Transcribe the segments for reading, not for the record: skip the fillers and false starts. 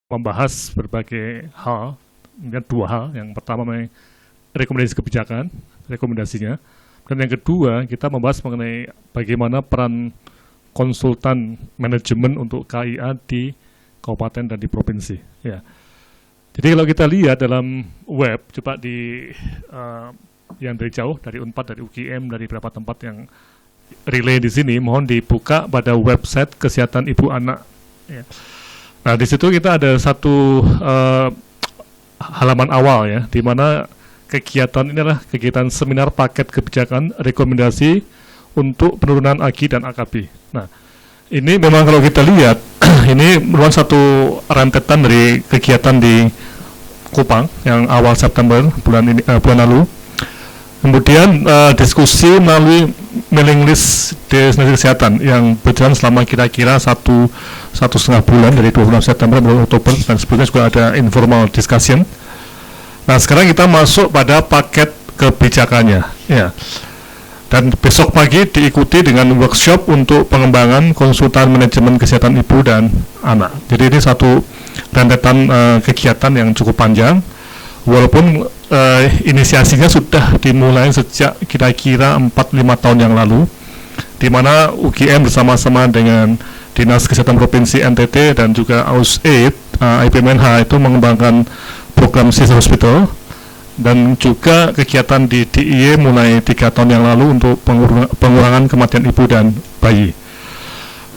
membahas berbagai hal, kemudian dua hal. Yang pertama mengenai rekomendasi kebijakan, rekomendasinya, dan yang kedua kita membahas mengenai bagaimana peran konsultan manajemen untuk KIA di kabupaten dan di provinsi. Ya. Jadi kalau kita lihat dalam web, coba di yang dari jauh, dari Unpad, dari UGM, dari beberapa tempat yang relay di sini, mohon dibuka pada website kesehatan ibu anak. Ya. Nah, di situ kita ada satu halaman awal ya, di mana kegiatan ini adalah kegiatan seminar paket kebijakan rekomendasi untuk penurunan AGI dan AKB. Nah, ini memang kalau kita lihat, ini merupakan satu rentetan dari kegiatan di Kupang yang awal September bulan lalu. Kemudian diskusi melalui mailing list Destinasi Kesehatan yang berjalan selama kira-kira satu setengah bulan dari 26 September sampai Oktober, dan sebelumnya juga ada informal discussion. Nah, sekarang kita masuk pada paket kebijakannya, ya. Dan besok pagi diikuti dengan workshop untuk pengembangan konsultan manajemen kesehatan ibu dan anak. Jadi ini satu rentetan kegiatan yang cukup panjang, walaupun inisiasinya sudah dimulai sejak kira-kira 4-5 tahun yang lalu, di mana UGM bersama-sama dengan Dinas Kesehatan Provinsi NTT dan juga AUSAID, IPMNH itu mengembangkan program Sister Hospital, dan juga kegiatan di DIY mulai 3 tahun yang lalu untuk pengurangan kematian ibu dan bayi.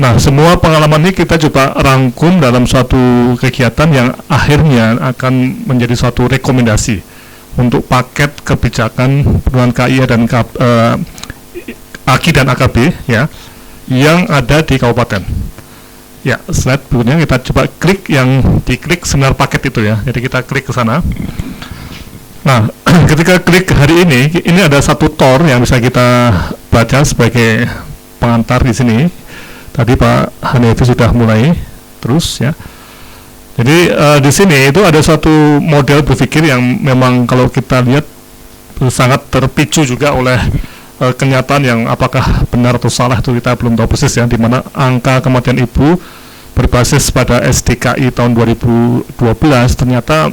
Nah, semua pengalaman ini kita coba rangkum dalam suatu kegiatan yang akhirnya akan menjadi suatu rekomendasi untuk paket kebijakan penurunan KIA dan AGI dan AKB ya, yang ada di kabupaten. Ya, slide berikutnya kita coba klik yang diklik seminar paket itu ya. Jadi kita klik ke sana. Nah, ketika klik hari ini ada satu TOR yang bisa kita baca sebagai pengantar di sini. Tadi Pak Hanefi sudah mulai terus ya. Jadi di sini itu ada suatu model berpikir yang memang kalau kita lihat sangat terpicu juga oleh kenyataan yang apakah benar atau salah itu kita belum tahu persis ya, di mana angka kematian ibu berbasis pada SDKI tahun 2012 ternyata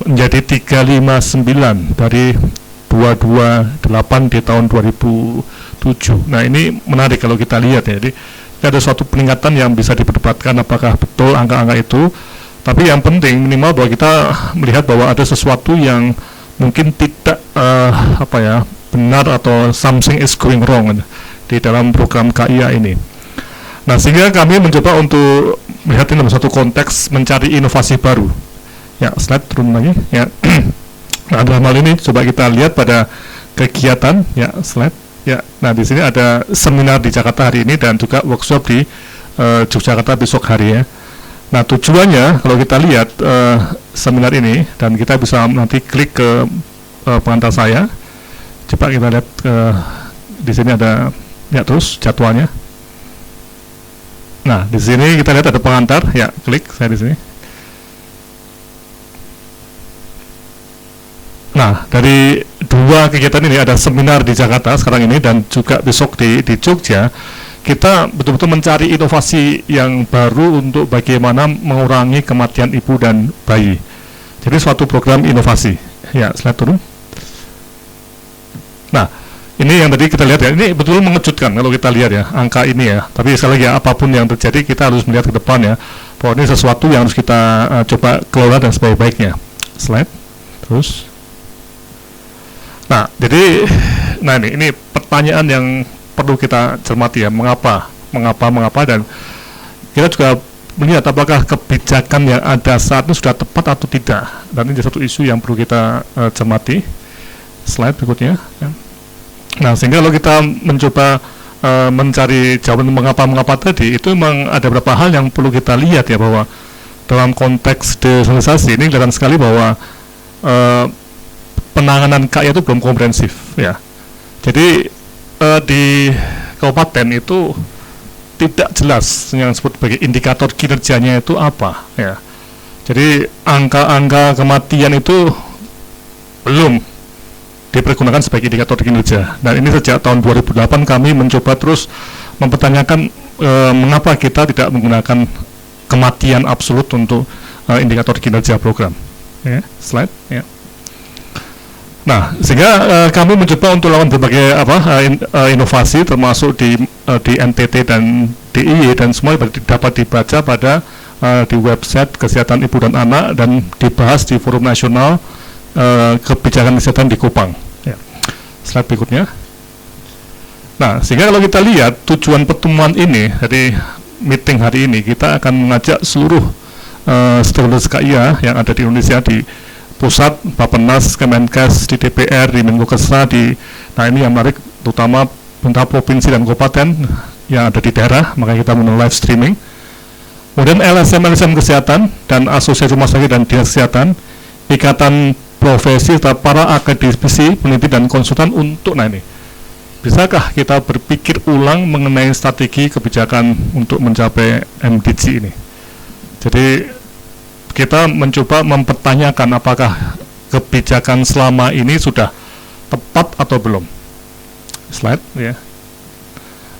menjadi 359 dari 228 di tahun 2007. Nah, ini menarik kalau kita lihat ya. Jadi ada suatu peningkatan yang bisa diperdebatkan apakah betul angka-angka itu, tapi yang penting minimal bahwa kita melihat bahwa ada sesuatu yang mungkin tidak benar atau something is going wrong di dalam program KIA ini. Nah, sehingga kami mencoba untuk melihat dalam satu konteks mencari inovasi baru. Ya, slide turun lagi ya. Nah, dalam hal ini coba kita lihat pada kegiatan ya, slide ya. Nah, di sini ada seminar di Jakarta hari ini dan juga workshop di Yogyakarta besok hari ya. Nah, tujuannya kalau kita lihat seminar ini, dan kita bisa nanti klik ke pengantar saya. Coba kita lihat di sini ada ya, terus jadwalnya. Nah, di sini kita lihat ada pengantar ya, klik saya di sini. Nah, dari dua kegiatan ini ada seminar di Jakarta sekarang ini dan juga besok di Jogja. Kita betul-betul mencari inovasi yang baru untuk bagaimana mengurangi kematian ibu dan bayi. Jadi suatu program inovasi. Ya, slide turun. Nah, ini yang tadi kita lihat ya, ini betul mengejutkan kalau kita lihat ya, angka ini ya. Tapi sekali lagi ya, apapun yang terjadi kita harus melihat ke depan ya, bahwa ini sesuatu yang harus kita coba kelola dan sebaik-baiknya. Slide, terus. Nah, jadi, ini pertanyaan yang perlu kita cermati ya, mengapa, dan kita juga melihat apakah kebijakan yang ada saat ini sudah tepat atau tidak, dan ini satu isu yang perlu kita cermati. Slide berikutnya ya. Nah, sehingga kalau kita mencoba mencari jawaban mengapa tadi, itu memang ada beberapa hal yang perlu kita lihat ya, bahwa dalam konteks desentralisasi ini kelihatan sekali bahwa penanganan KIA itu belum komprehensif ya. Jadi di kabupaten itu tidak jelas yang disebut sebagai indikator kinerjanya itu apa ya. Jadi angka-angka kematian itu belum dipergunakan sebagai indikator kinerja. Dan ini sejak tahun 2008 kami mencoba terus mempertanyakan mengapa kita tidak menggunakan kematian absolut untuk indikator kinerja program. Ya, slide. Ya. Nah, sehingga kami mencoba untuk lakukan berbagai inovasi, termasuk di NTT dan DIY, dan semua dapat dibaca pada di website Kesehatan Ibu dan Anak dan dibahas di Forum Nasional Kebijakan Kesehatan di Kupang. Ya. Slide berikutnya. Nah, sehingga kalau kita lihat tujuan pertemuan ini dari meeting hari ini, kita akan mengajak seluruh stakeholders KIA yang ada di Indonesia, di pusat, Bappenas, Kemenkes, di DPR, di Menkokesra, nah ini yang menarik, terutama pemerintah provinsi dan kabupaten yang ada di daerah, makanya kita menggunakan live streaming. Kemudian LSM Kesehatan dan Asosiasi Rumah Sakit dan Dinas Kesehatan, Ikatan Profesi serta para akademisi, peneliti dan konsultan untuk, nah ini, bisakah kita berpikir ulang mengenai strategi kebijakan untuk mencapai MDG ini? Jadi kita mencoba mempertanyakan apakah kebijakan selama ini sudah tepat atau belum. Slide ya.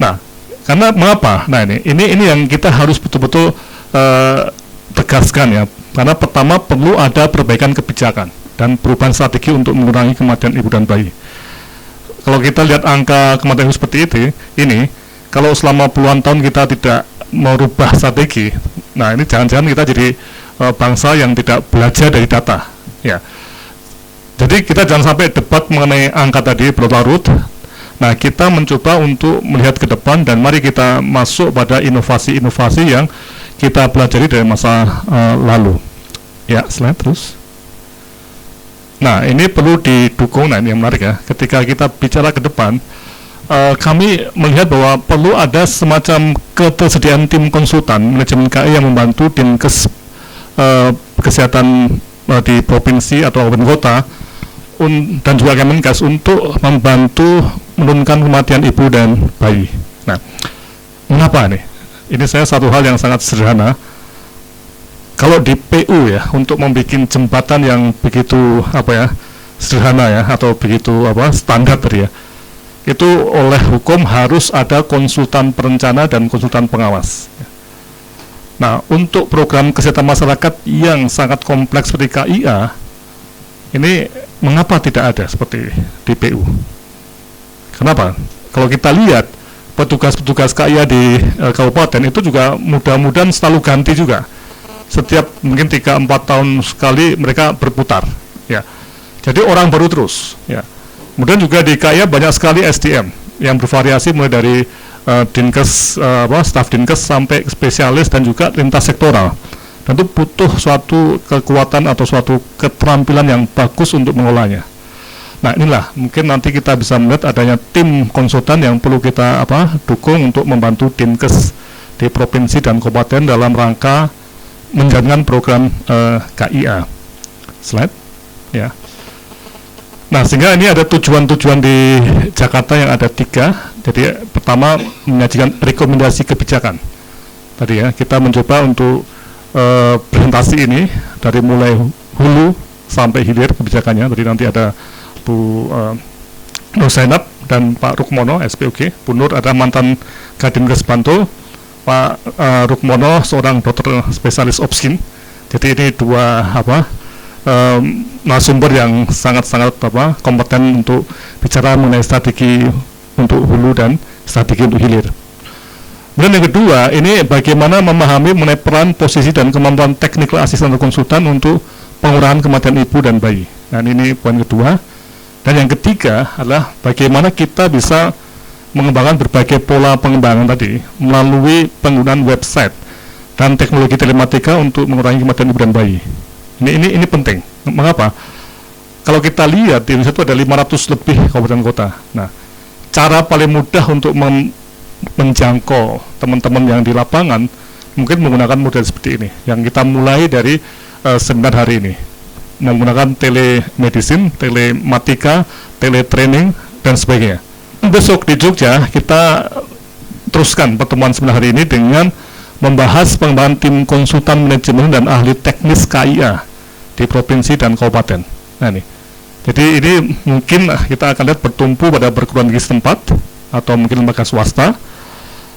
Nah, karena mengapa? Nah ini yang kita harus betul-betul tegaskan ya. Karena pertama perlu ada perbaikan kebijakan dan perubahan strategi untuk mengurangi kematian ibu dan bayi. Kalau kita lihat angka kematian ibu seperti ini kalau selama puluhan tahun kita tidak merubah strategi, nah ini jangan-jangan kita jadi bangsa yang tidak belajar dari data, ya. Jadi kita jangan sampai debat mengenai angka tadi berlarut. Nah, kita mencoba untuk melihat ke depan dan mari kita masuk pada inovasi-inovasi yang kita pelajari dari masa lalu. Ya, slide terus. Nah, ini perlu didukung. Nah, ini yang menarik ya. Ketika kita bicara ke depan, kami melihat bahwa perlu ada semacam ketersediaan tim konsultan manajemen KI yang membantu Dinkes kesehatan di provinsi atau kabupaten kota dan juga Kemenkes untuk membantu menurunkan kematian ibu dan bayi. Nah, mengapa nih? Ini saya satu hal yang sangat sederhana. Kalau di PU ya, untuk membuat jembatan yang begitu sederhana ya, atau begitu standar tadi ya, itu oleh hukum harus ada konsultan perencana dan konsultan pengawas. Nah, untuk program kesehatan masyarakat yang sangat kompleks seperti KIA, ini mengapa tidak ada seperti di PU? Kenapa? Kalau kita lihat petugas-petugas KIA di kabupaten itu juga mudah-mudahan selalu ganti juga. Setiap mungkin 3-4 tahun sekali mereka berputar, ya. Jadi orang baru terus, ya. Kemudian juga di KIA banyak sekali SDM yang bervariasi mulai dari Dinkes, staf Dinkes sampai spesialis dan juga lintas sektoral. Dan itu butuh suatu kekuatan atau suatu keterampilan yang bagus untuk mengolahnya. Nah, inilah mungkin nanti kita bisa melihat adanya tim konsultan yang perlu kita dukung untuk membantu Dinkes di provinsi dan kabupaten dalam rangka menjalankan program KIA. Slide, ya. Nah, sehingga ini ada tujuan-tujuan di Jakarta yang ada 3. Jadi pertama menyajikan rekomendasi kebijakan. Tadi ya, kita mencoba untuk presentasi ini dari mulai hulu sampai hilir kebijakannya. Tadi nanti ada Bu Nur Zainab dan Pak Rukmono, SPOG. Bu Nur ada mantan Kadinkes Bantul, Pak Rukmono seorang dokter spesialis obskin. Jadi ini dua narasumber yang sangat-sangat kompeten untuk bicara mengenai strategi untuk hulu dan strategi untuk hilir. Kemudian yang kedua, ini bagaimana memahami mengenai peran, posisi, dan kemampuan teknikal asisten atau konsultan untuk pengurangan kematian ibu dan bayi. Nah, ini poin kedua. Dan yang ketiga adalah bagaimana kita bisa mengembangkan berbagai pola pengembangan tadi melalui penggunaan website dan teknologi telematika untuk mengurangi kematian ibu dan bayi. Ini penting. Mengapa? Kalau kita lihat di Indonesia itu ada 500 lebih kabupaten kota. Nah, cara paling mudah untuk menjangkau teman-teman yang di lapangan mungkin menggunakan model seperti ini yang kita mulai dari seminar hari ini, menggunakan telemedicine, telematika, teletraining dan sebagainya. Besok di Jogja kita teruskan pertemuan seminar hari ini dengan membahas pengembangan tim konsultan manajemen dan ahli teknis KIA di provinsi dan kabupaten. Nah, ini. Jadi ini mungkin kita akan lihat bertumpu pada perguruan tinggi setempat atau mungkin lembaga swasta,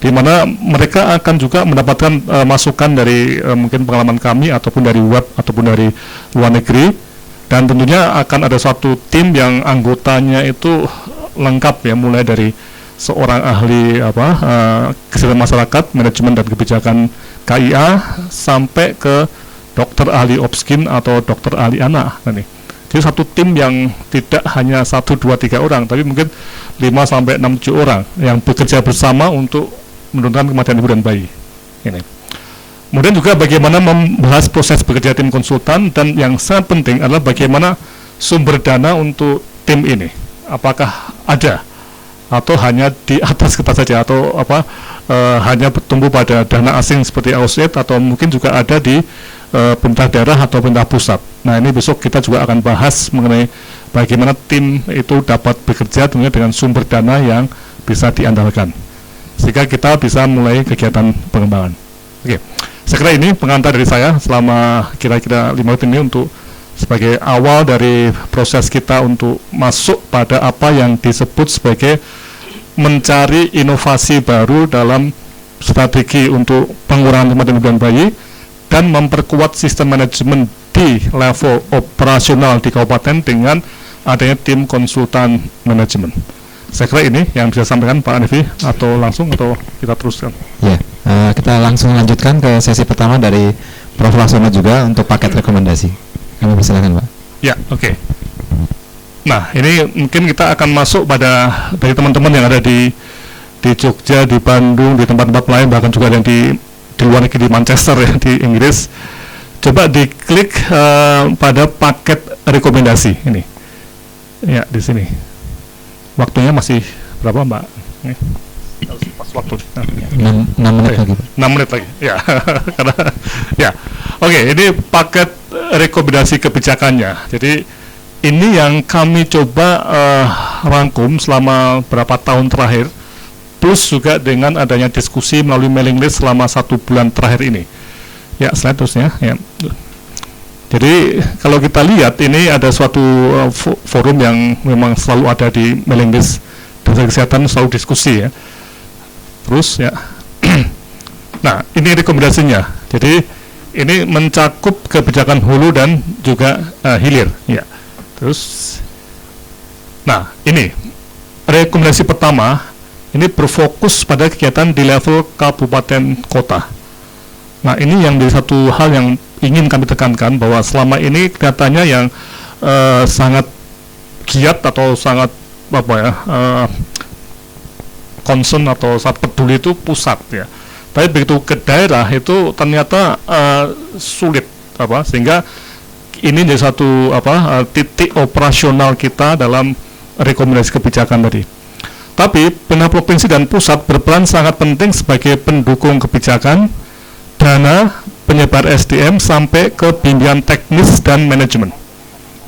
di mana mereka akan juga mendapatkan masukan dari mungkin pengalaman kami ataupun dari web ataupun dari luar negeri, dan tentunya akan ada suatu tim yang anggotanya itu lengkap ya, mulai dari seorang ahli kesehatan masyarakat, manajemen dan kebijakan KIA, sampai ke dokter ahli obskin atau dokter ahli anak. Nah, nih. Jadi satu tim yang tidak hanya 1, 2, 3 orang, tapi mungkin 5 sampai 6, 7 orang yang bekerja bersama untuk menurunkan kematian ibu dan bayi. Ini. Kemudian juga bagaimana membahas proses bekerja tim konsultan, dan yang sangat penting adalah bagaimana sumber dana untuk tim ini. Apakah ada atau hanya di atas kertas saja, atau hanya bertumbuh pada dana asing seperti AUSAID, atau mungkin juga ada di pemerintah daerah atau pemerintah pusat. Nah, ini besok kita juga akan bahas mengenai bagaimana tim itu dapat bekerja tentunya dengan sumber dana yang bisa diandalkan, sehingga kita bisa mulai kegiatan pengembangan. Oke, saya kira ini pengantar dari saya selama kira-kira 5 menit ini untuk sebagai awal dari proses kita untuk masuk pada apa yang disebut sebagai mencari inovasi baru dalam strategi untuk pengurangan kematian ibu dan bayi, dan memperkuat sistem manajemen di level operasional di kabupaten dengan adanya tim konsultan manajemen. Saya kira ini yang bisa sampaikan Pak Hanifi, atau langsung atau kita teruskan? Ya, kita langsung lanjutkan ke sesi pertama dari Prof. Laksono juga untuk paket rekomendasi. Kami persilakan, Pak. Ya, oke. Nah, ini mungkin kita akan masuk pada dari teman-teman yang ada di Jogja, di Bandung, di tempat-tempat lain, bahkan juga yang di luar negeri, di Manchester ya, di Inggris. Coba diklik pada paket rekomendasi ini. Ya, di sini. Waktunya masih berapa, Mbak? Nih. Pas waktu. 6 menit lagi, Pak. 6 menit lagi. Ya. Karena ya. Oke, ini paket rekomendasi kebijakannya. Jadi ini yang kami coba rangkum selama berapa tahun terakhir, plus juga dengan adanya diskusi melalui mailing list selama 1 bulan terakhir ini. Ya, slide terusnya. Ya. Jadi kalau kita lihat ini ada suatu forum yang memang selalu ada di mailing list Desa Kesehatan, selalu diskusi ya. Terus ya. Nah, ini rekomendasinya. Jadi ini mencakup kebijakan hulu dan juga hilir ya. Terus nah, ini rekomendasi pertama ini berfokus pada kegiatan di level kabupaten kota. Nah, ini yang menjadi satu hal yang ingin kami tekankan, bahwa selama ini kelihatannya yang sangat giat atau sangat concern atau sangat peduli itu pusat ya. Tapi begitu ke daerah itu ternyata sulit sehingga ini jadi satu titik operasional kita dalam rekomendasi kebijakan tadi. Tapi pemerintah provinsi dan pusat berperan sangat penting sebagai pendukung kebijakan, dana, penyebar SDM sampai ke bimbingan teknis dan manajemen.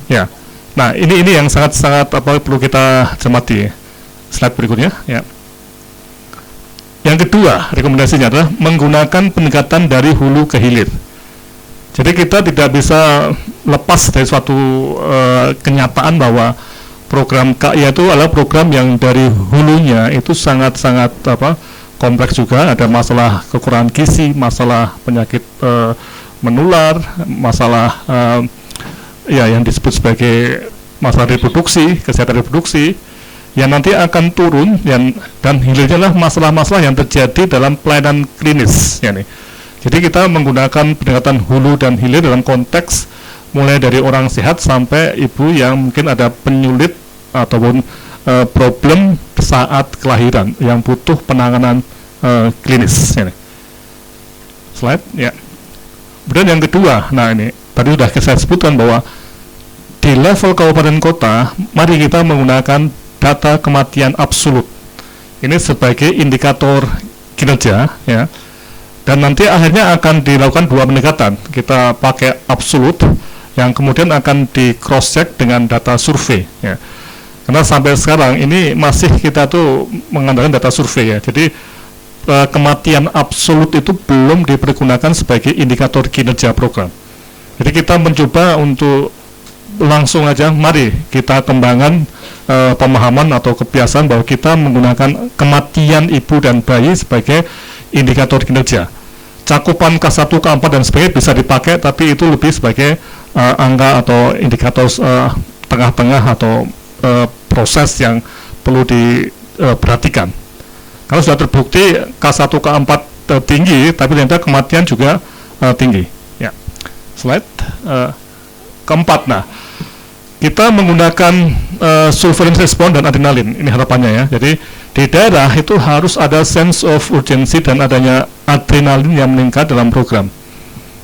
Ya. Nah, ini yang sangat perlu kita cermati. Slide berikutnya, ya. Yang kedua, rekomendasinya adalah menggunakan pendekatan dari hulu ke hilir. Jadi kita tidak bisa lepas dari suatu kenyataan bahwa program KIA itu adalah program yang dari hulunya itu sangat-sangat kompleks juga, ada masalah kekurangan gizi, masalah penyakit menular, masalah yang disebut sebagai masalah reproduksi, kesehatan reproduksi, yang nanti akan turun dan hilirnya adalah masalah-masalah yang terjadi dalam pelayanan klinis. Ya nih. Jadi kita menggunakan pendekatan hulu dan hilir dalam konteks mulai dari orang sehat sampai ibu yang mungkin ada penyulit ataupun problem saat kelahiran yang butuh penanganan klinis. Ini. Slide, ya. Kemudian yang kedua, nah ini tadi sudah saya sebutkan bahwa di level kabupaten kota, mari kita menggunakan data kematian absolut. Ini sebagai indikator kinerja, ya. Dan nanti akhirnya akan dilakukan 2 pendekatan. Kita pakai absolut, yang kemudian akan di cross check dengan data survei, ya. Karena sampai sekarang ini masih kita tuh mengandalkan data survei ya. Jadi kematian absolut itu belum dipergunakan sebagai indikator kinerja program. Jadi kita mencoba untuk langsung aja, mari kita kembangkan pemahaman atau kebiasaan bahwa kita menggunakan kematian ibu dan bayi sebagai indikator kinerja. Cakupan K1, K4 dan sebagainya bisa dipakai, tapi itu lebih sebagai angka atau indikator tengah-tengah atau proses yang perlu diperhatikan. Kalau sudah terbukti K1, K4 tinggi, tapi ternyata kematian juga tinggi. Ya. Slide keempat. Nah, kita menggunakan surveillance response dan adrenalin. Ini harapannya ya. Jadi di daerah itu harus ada sense of urgency dan adanya adrenalin yang meningkat dalam program.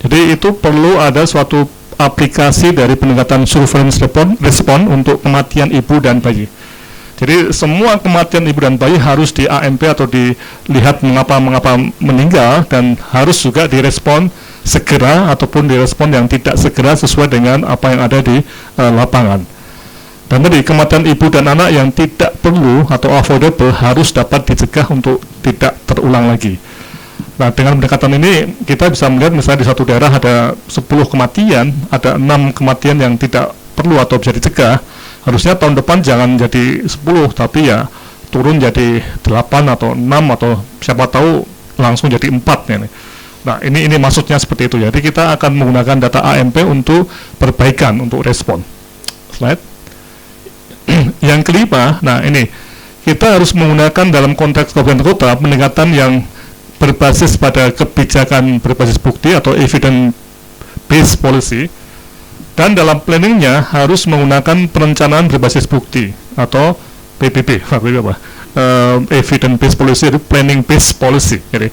Jadi itu perlu ada suatu aplikasi dari peningkatan surveillance response untuk kematian ibu dan bayi. Jadi semua kematian ibu dan bayi harus di AMP atau dilihat mengapa meninggal, dan harus juga direspon segera ataupun direspon yang tidak segera sesuai dengan apa yang ada di lapangan. Dan tadi kematian ibu dan anak yang tidak perlu atau avoidable harus dapat dicegah untuk tidak terulang lagi. Nah, dengan pendekatan ini kita bisa melihat misalnya di satu daerah ada 10 kematian, ada 6 kematian yang tidak perlu atau bisa dicegah. Harusnya tahun depan jangan jadi 10, tapi ya turun jadi 8 atau 6 atau siapa tahu langsung jadi 4 ya. Nah, ini maksudnya seperti itu. Jadi kita akan menggunakan data AMP untuk perbaikan, untuk respon. Slide. Yang kelima, nah ini kita harus menggunakan dalam konteks kabupaten kota pendekatan yang berbasis pada kebijakan berbasis bukti atau evidence based policy. Dan dalam planningnya harus menggunakan perencanaan berbasis bukti atau PBP, evidence based policy, planning based policy. Jadi,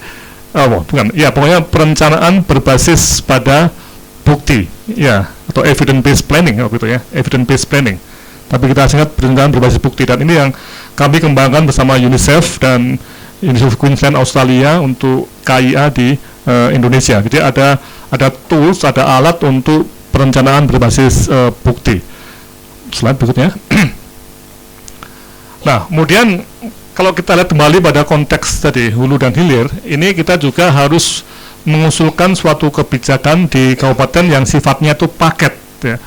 pokoknya perencanaan berbasis pada bukti, ya, atau evidence based planning, evidence based planning. Tapi kita singkat perencanaan berbasis bukti, dan ini yang kami kembangkan bersama UNICEF dan University of Queensland Australia untuk KIA di Indonesia. Jadi ada tools, ada alat untuk perencanaan berbasis bukti. Slide berikutnya. Nah, kemudian kalau kita lihat kembali pada konteks tadi hulu dan hilir, ini kita juga harus mengusulkan suatu kebijakan di kabupaten yang sifatnya itu paket. Ya.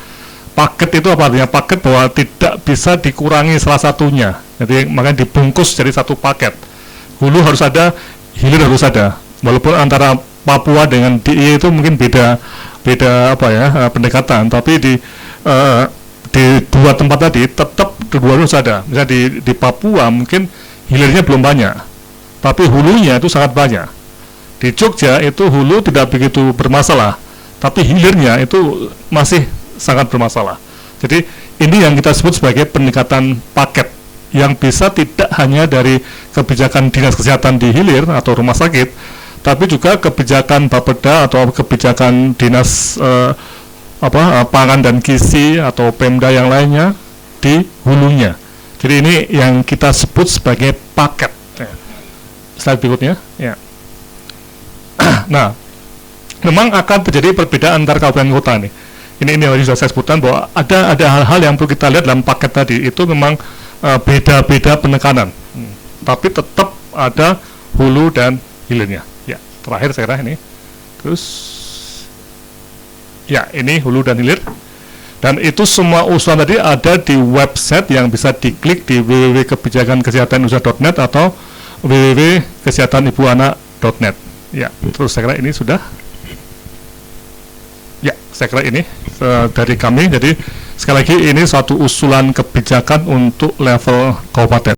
Paket itu apa artinya? Paket bahwa tidak bisa dikurangi salah satunya. Jadi makanya dibungkus jadi satu paket. Hulu harus ada, hilir harus ada. Walaupun antara Papua dengan DIY itu mungkin beda pendekatan, tapi di dua tempat tadi tetap kedua harus ada. Misalnya di Papua mungkin hilirnya belum banyak, tapi hulunya itu sangat banyak. Di Jogja itu hulu tidak begitu bermasalah, tapi hilirnya itu masih sangat bermasalah. Jadi ini yang kita sebut sebagai pendekatan paket, yang bisa tidak hanya dari kebijakan dinas kesehatan di hilir atau rumah sakit, tapi juga kebijakan Bapeda atau kebijakan dinas pangan dan gizi atau Pemda yang lainnya di hulunya. Jadi ini yang kita sebut sebagai paket. Slide berikutnya. Ya. Nah, memang akan terjadi perbedaan antar kabupaten kota nih. Ini yang sudah saya sebutkan bahwa ada hal-hal yang perlu kita lihat dalam paket tadi. Itu memang beda-beda penekanan, tapi tetap ada hulu dan hilirnya. Ya, terakhir saya kira ini. Terus, ya ini hulu dan hilir. Dan itu semua usulan tadi ada di website yang bisa diklik di www.kebijakankesehatannusa.net atau www.kesehatanibuanak.net. Ya, terus saya kira ini sudah. Ya, saya kira ini dari kami. Jadi sekali lagi ini suatu usulan kebijakan untuk level kabupaten.